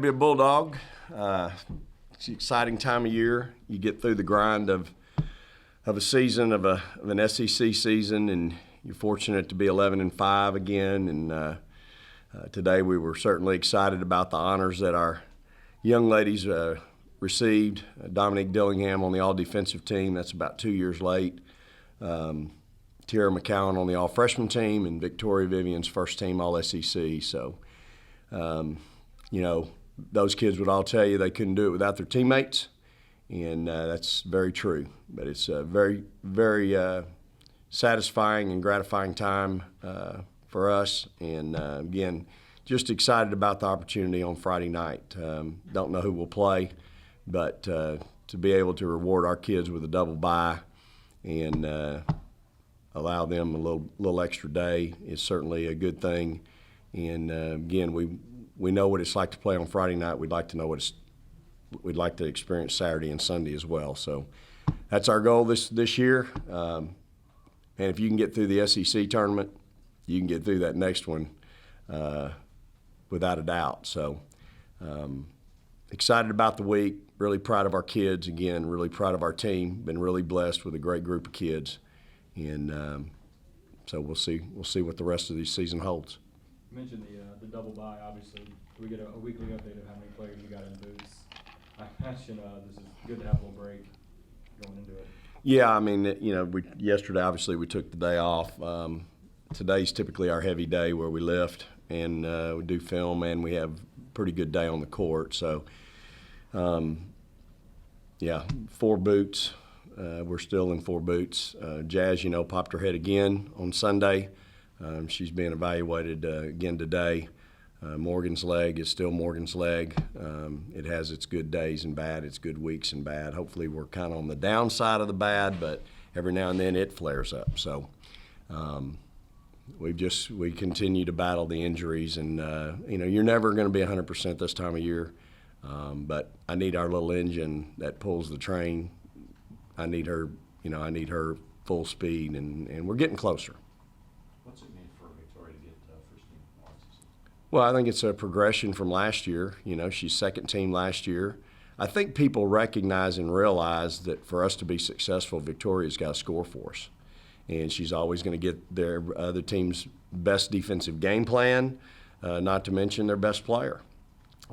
Be a Bulldog. It's an exciting time of year. You get through the grind of a season of an SEC season, and you're fortunate to be 11-5 again. And today we were certainly excited about the honors that our young ladies received. Dominique Dillingham on the all-defensive team. That's about 2 years late. Tierra McCowan on the all-freshman team, and Victoria Vivian's first team all-SEC. So, those kids would all tell you they couldn't do it without their teammates, and that's very true. But it's a very, very satisfying and gratifying time for us. And, again, just excited about the opportunity on Friday night. Don't know who will play, but to be able to reward our kids with a double bye and allow them a little extra day is certainly a good thing. And, again, we know what it's like to play on Friday night. We'd like to experience Saturday and Sunday as well. So that's our goal this year. And if you can get through the SEC tournament, you can get through that next one without a doubt. So excited about the week. Really proud of our kids. Again, really proud of our team. Been really blessed with a great group of kids. And so we'll see what the rest of the season holds. You mentioned the double bye. Obviously, we get a weekly update of how many players you got in boots. I imagine this is good to have a little break going into it. Yeah, I mean, yesterday obviously we took the day off. Today's typically our heavy day where we lift and we do film, and we have a pretty good day on the court. So, 4 boots. We're still in 4 boots. Jazz, popped her head again on Sunday. She's being evaluated again today. Morgan's leg is still Morgan's leg. It has its good days and bad, its good weeks and bad. Hopefully we're kind of on the downside of the bad, but every now and then it flares up. So we continue to battle the injuries, and you're never going to be 100% this time of year. But I need our little engine that pulls the train. I need her full speed, and we're getting closer. What's it mean for Victoria to get first team all-SEC? Well, I think it's a progression from last year. She's second team last year. I think people recognize and realize that for us to be successful, Victoria's got to score for us. And she's always going to get their other team's best defensive game plan, not to mention their best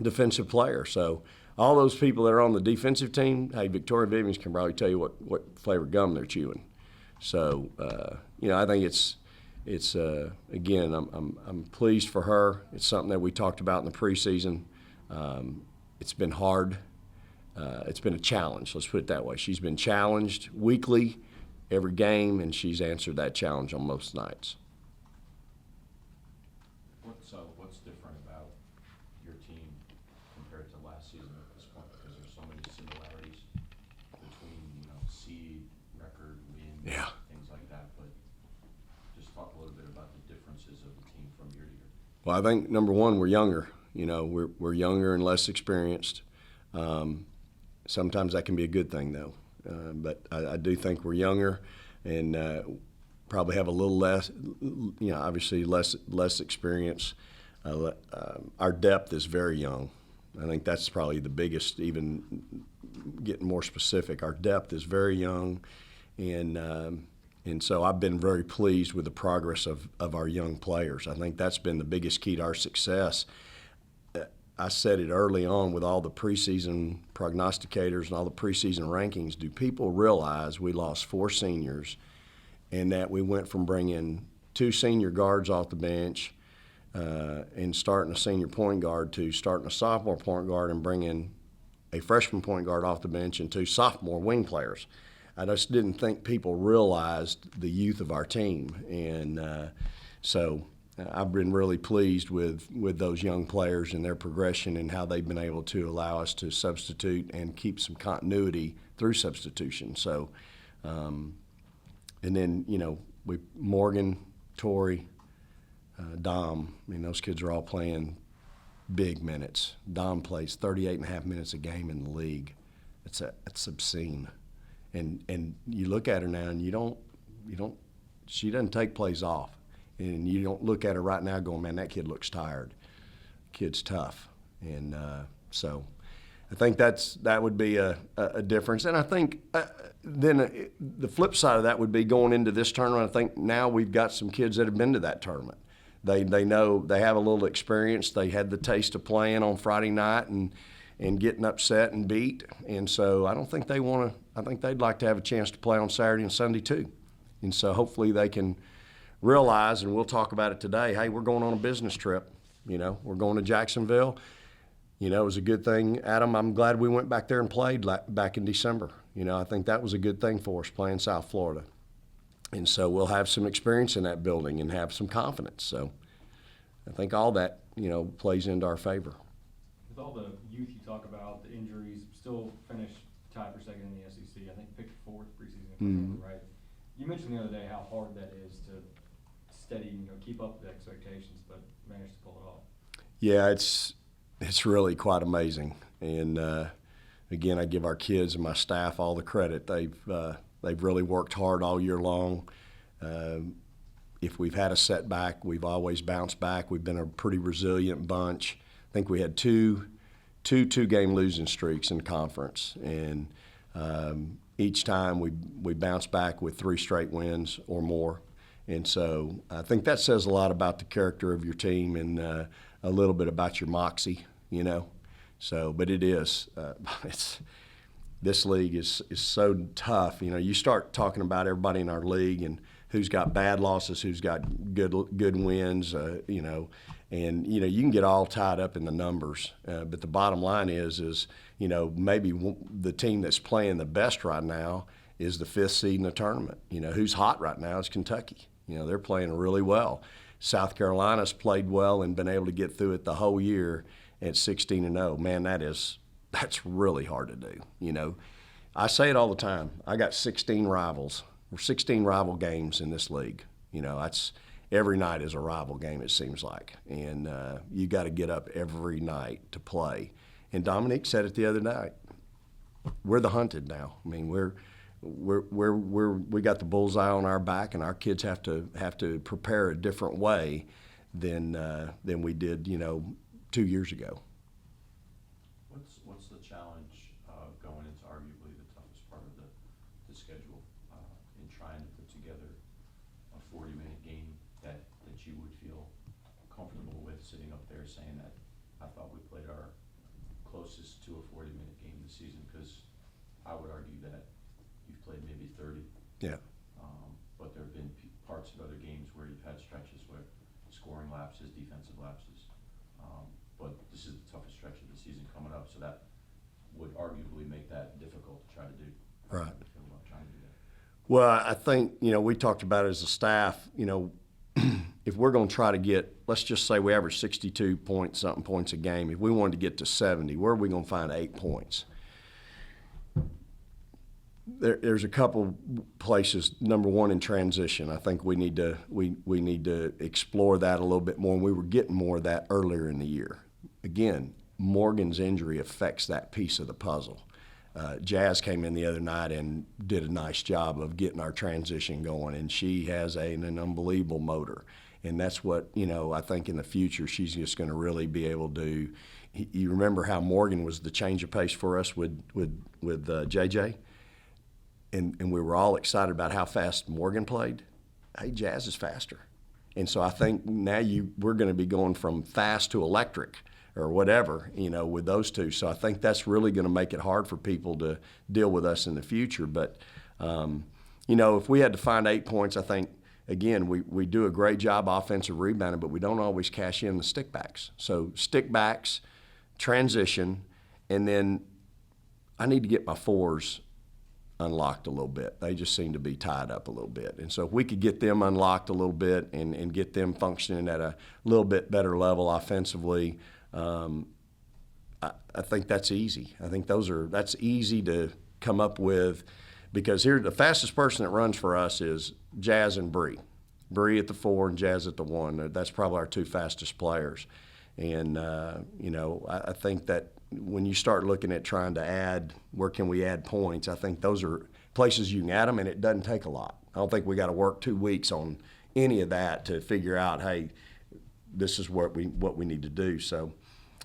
defensive player. So all those people that are on the defensive team, hey, Victoria Vivians can probably tell you what flavored gum they're chewing. So, I think it's again, I'm pleased for her. It's something that we talked about in the preseason. It's been hard. It's been a challenge, let's put it that way. She's been challenged weekly, every game, and she's answered that challenge on most nights. What's different about your team compared to last season at this point? Because there's so many similarities between, seed, record, win, things like that. But just talk a little bit about the differences of the team from year to year. Well, I think number one, we're younger. We're younger and less experienced. Sometimes that can be a good thing, though. But I do think we're younger and probably have a little less, obviously less experience. Our depth is very young. I think that's probably the biggest, even getting more specific. Our depth is very young, and so I've been very pleased with the progress of our young players. I think that's been the biggest key to our success. I said it early on with all the preseason prognosticators and all the preseason rankings. Do people realize we lost 4 seniors and that we went from bringing 2 senior guards off the bench and starting a senior point guard to starting a sophomore point guard and bringing a freshman point guard off the bench and 2 sophomore wing players? I just didn't think people realized the youth of our team. And so I've been really pleased with those young players and their progression and how they've been able to allow us to substitute and keep some continuity through substitution. So, and then, Morgan, Tori, Dom, those kids are all playing big minutes. Dom plays 38.5 minutes a game in the league. It's obscene. And you look at her now and she doesn't take plays off. And you don't look at her right now going, man, that kid looks tired. Kid's tough. And So I think that would be a difference. And I think then the flip side of that would be going into this tournament. I think now we've got some kids that have been to that tournament. They know, they have a little experience. They had the taste of playing on Friday night and getting upset and beat. And so I don't think they want to – I think they'd like to have a chance to play on Saturday and Sunday too. And so hopefully they can realize, and we'll talk about it today, hey, we're going on a business trip. You know, we're going to Jacksonville. You know, it was a good thing, Adam. I'm glad we went back there and played back in December. You know, I think that was a good thing for us, playing South Florida. And so we'll have some experience in that building and have some confidence. So I think all that, you know, plays into our favor. With all the youth you talk about, the injuries, still finished tied for second in the SEC. I think picked fourth preseason, if I remember right. You mentioned the other day how hard that is to steady, you know, keep up the expectations, but managed to pull it off. Yeah, it's really quite amazing. And again, I give our kids and my staff all the credit. They've really worked hard all year long. If we've had a setback, we've always bounced back. We've been a pretty resilient bunch. I think we had two game losing streaks in conference, and each time we bounced back with 3 straight wins or more. And so I think that says a lot about the character of your team and a little bit about your moxie, you know. So, but it is, this league is so tough. You know, you start talking about everybody in our league and who's got bad losses, who's got good wins, you know, and, you know, you can get all tied up in the numbers. But the bottom line is, you know, maybe the team that's playing the best right now is the 5th seed in the tournament. You know, who's hot right now is Kentucky. You know, they're playing really well. South Carolina's played well and been able to get through it the whole year at 16-0. Man, that's really hard to do. You know, I say it all the time. I got 16 rivals. We're 16 rival games in this league. You know, that's every night is a rival game, it seems like. And you got to get up every night to play. And Dominique said it the other night. We're the hunted now. I mean, we got the bullseye on our back, and our kids have to prepare a different way than we did, you know, 2 years ago. What's the challenge going into arguably the toughest part of the schedule in trying to put together a 40-minute game that you would feel comfortable with sitting up there saying that I thought we played our closest to a 40-minute game this season? Because I would argue that you've played maybe 30. Yeah. But there have been parts of other games where you've had stretches where scoring lapses, defensive lapses. But this is the toughest stretch of the season coming up, so that would arguably make that difficult to try to do. Right. How do you feel about trying to do that? Well, I think, you know, we talked about it as a staff, you know, if we're going to try to get, let's just say we average 62 something points a game. If we wanted to get to 70, where are we going to find 8 points? There's a couple places. Number one, in transition, I think we need to explore that a little bit more, and we were getting more of that earlier in the year. Again, Morgan's injury affects that piece of the puzzle. Jazz came in the other night and did a nice job of getting our transition going, and she has an unbelievable motor. And that's what, you know, I think in the future she's just going to really be able to. You remember how Morgan was the change of pace for us with JJ? And we were all excited about how fast Morgan played. Hey, Jazz is faster. And so I think now we're going to be going from fast to electric or whatever, you know, with those two. So I think that's really going to make it hard for people to deal with us in the future. But, you know, if we had to find 8 points, I think, again, we do a great job offensive rebounding, but we don't always cash in the stickbacks. So stickbacks, transition, and then I need to get my 4s unlocked a little bit. They just seem to be tied up a little bit. And so if we could get them unlocked a little bit and get them functioning at a little bit better level offensively, I think that's easy. I think that's easy to come up with, because here the fastest person that runs for us is Jazz and Bree. Bree at the 4 and Jazz at the 1. That's probably our 2 fastest players. And, you know, I think that when you start looking at trying to add, where can we add points, I think those are places you can add them, and it doesn't take a lot. I don't think we got to work 2 weeks on any of that to figure out, hey, this is what we need to do. So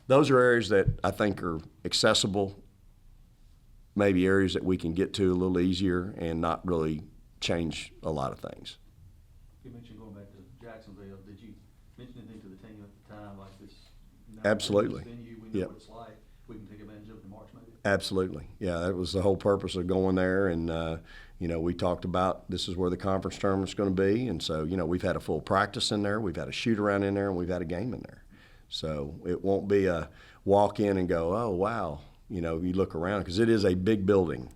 those are areas that I think are accessible, maybe areas that we can get to a little easier and not really change a lot of things. You mentioned going back to Jacksonville. Did you mention anything to the team at the time, like this? Absolutely. Venue, we know Yep. what it's like. We can take advantage of it in March, maybe. Absolutely. Yeah, that was the whole purpose of going there. And, we talked about this is where the conference tournament's going to be. And so, we've had a full practice in there. We've had a shoot around in there, and we've had a game in there. So it won't be a walk in and go, oh, wow. You look around because it is a big building.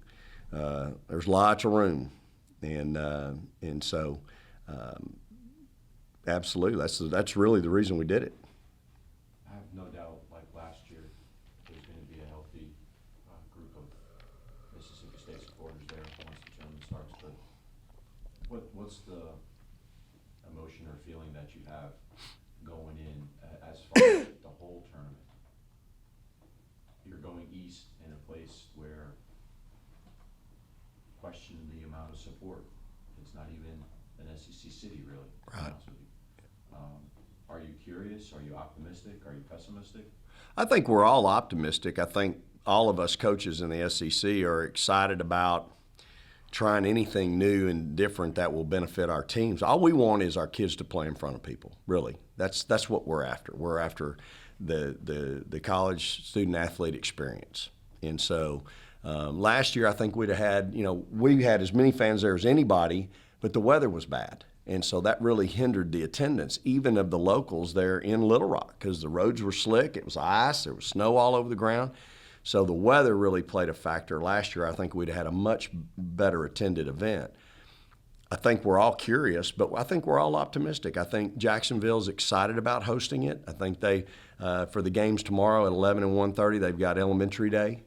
There's lots of room. And so, absolutely, that's really the reason we did it. I have no doubt, like last year, there's gonna be a healthy, group of Mississippi State supporters there once the tournament starts, but what's the emotion or feeling that you have going in as far as the whole tournament? You're going east in a place where question the amount of support. It's not even an SEC city, really, to be Right. honest with you. Are you curious? Are you optimistic? Are you pessimistic? I think we're all optimistic. I think all of us coaches in the SEC are excited about trying anything new and different that will benefit our teams. All we want is our kids to play in front of people, really. That's what we're after. We're after the college student athlete experience. And so last year I think we'd have had, we had as many fans there as anybody, but the weather was bad. And so that really hindered the attendance, even of the locals there in Little Rock, because the roads were slick, it was ice, there was snow all over the ground. So the weather really played a factor. Last year I think we'd have had a much better attended event. I think we're all curious, but I think we're all optimistic. I think Jacksonville's excited about hosting it. I think they, for the games tomorrow at 11 and 1:30, they've got elementary day.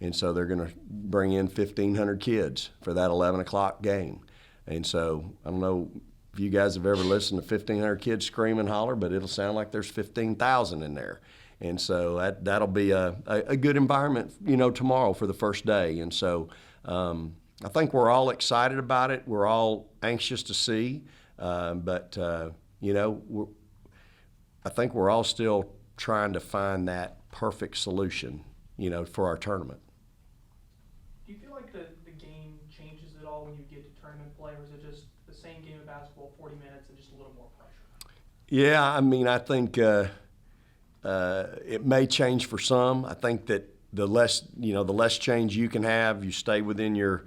And so they're going to bring in 1,500 kids for that 11 o'clock game. And so I don't know if you guys have ever listened to 1,500 kids scream and holler, but it'll sound like there's 15,000 in there. And so that'll be a good environment, tomorrow for the first day. And so I think we're all excited about it. We're all anxious to see. But I think we're all still trying to find that perfect solution, for our tournament. Do you feel like the game changes at all when you get to tournament play, or is it just the same game of basketball, 40 minutes, and just a little more pressure? Yeah, I think it may change for some. I think that the less change you can have, you stay within your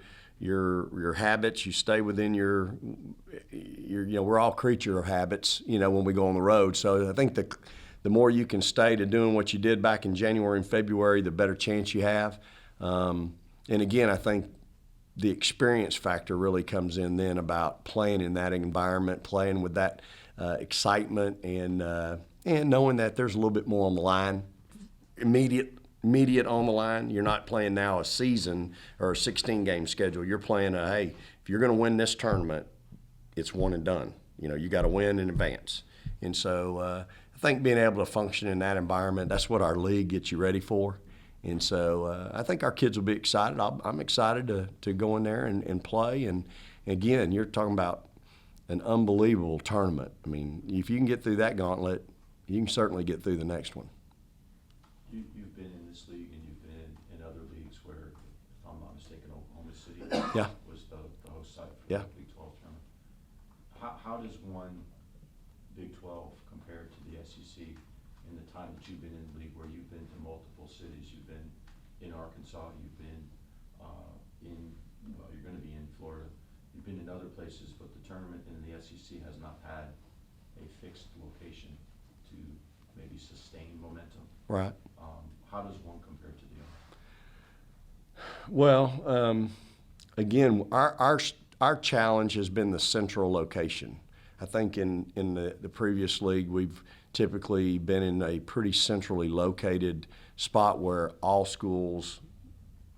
habits, you stay within your we're all creature of habits, when we go on the road. So I think the more you can stay to doing what you did back in January and February, the better chance you have. And again, I think the experience factor really comes in then about playing in that environment, playing with that excitement, and knowing that there's a little bit more on the line, immediate on the line. You're not playing now a season or a 16-game schedule. You're playing hey, if you're going to win this tournament, it's one and done. You got to win in advance. And so I think being able to function in that environment, that's what our league gets you ready for. And so I think our kids will be excited. I'm excited to go in there and play. And again, you're talking about an unbelievable tournament. I mean, if you can get through that gauntlet, you can certainly get through the next one. You've been in this league and you've been in other leagues where, if I'm not mistaken, Oklahoma City Yeah. was the host site for Yeah. the Big 12 tournament. How does one Big 12 compare to the SEC in the time that you've been in the league, where you've been to multiple cities? You've been in Arkansas, you've been you're going to be in Florida, you've been in other places, but the tournament in the SEC has not had a fixed location to maybe sustain momentum. Right. How does one compare to the other? Well, again, our challenge has been the central location. I think in the previous league, we've typically been in a pretty centrally located spot where all schools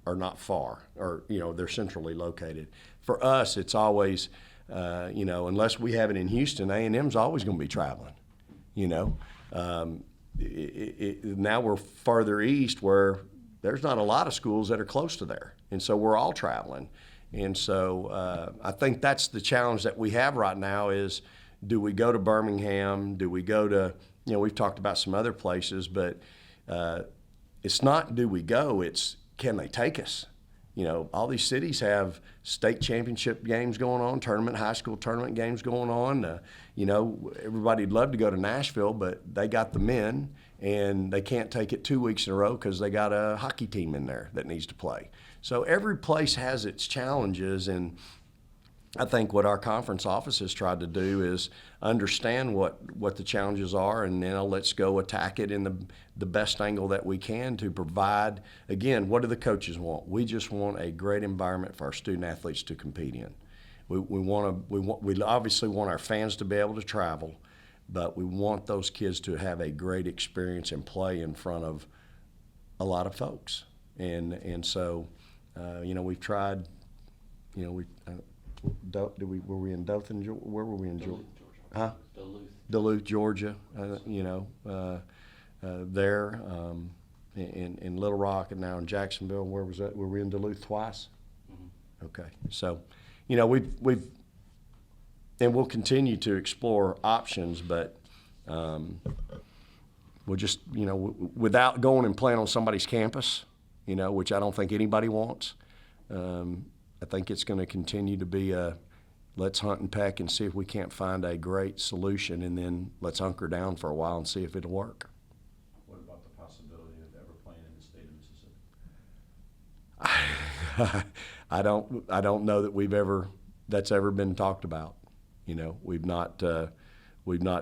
are not far, or they're centrally located. For us, it's always unless we have it in Houston, A&M's always going to be traveling. Now we're farther east where there's not a lot of schools that are close to there, and so we're all traveling. And so I think that's the challenge that we have right now is, do we go to Birmingham? Do we go to, we've talked about some other places, but it's not do we go, it's can they take us? You know, all these cities have state championship games going on, high school tournament games going on. You know, everybody'd love to go to Nashville, but they got the men, and they can't take it 2 weeks in a row because they got a hockey team in there that needs to play. So every place has its challenges, and I think what our conference office has tried to do is understand what the challenges are, and then let's go attack it in the best angle that we can to provide. Again, what do the coaches want? We just want a great environment for our student athletes to compete in. We obviously want our fans to be able to travel, but we want those kids to have a great experience and play in front of a lot of folks. And so, you know, we've tried. You know, were we in Dothan? Where were we in Georgia? Huh? Duluth, Georgia. You know, there in Little Rock, and now in Jacksonville. Where was that? Were we in Duluth twice? Mm-hmm. Okay, so you know we've and we'll continue to explore options, but we'll just without going and playing on somebody's campus, you know, which I don't think anybody wants. I think it's going to continue to be a let's hunt and peck and see if we can't find a great solution, and then let's hunker down for a while and see if it'll work. What about the possibility of ever playing in the state of Mississippi? I don't know that that's ever been talked about. You know, we've not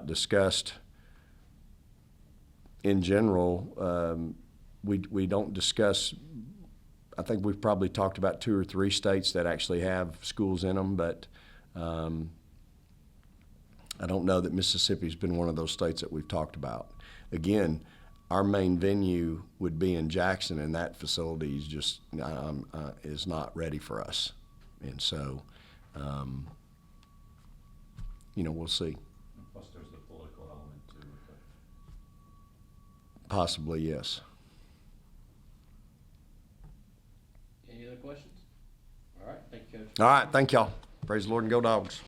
discussed in general. We don't discuss. I think we've probably talked about 2 or 3 states that actually have schools in them, but I don't know that Mississippi's been one of those states that we've talked about. Again, our main venue would be in Jackson, and that facility is just is not ready for us, and so we'll see. Plus, there's the political element too. Possibly, yes. Any other questions? All right, thank you, Coach. All right, thank y'all. Praise the Lord and go Dogs.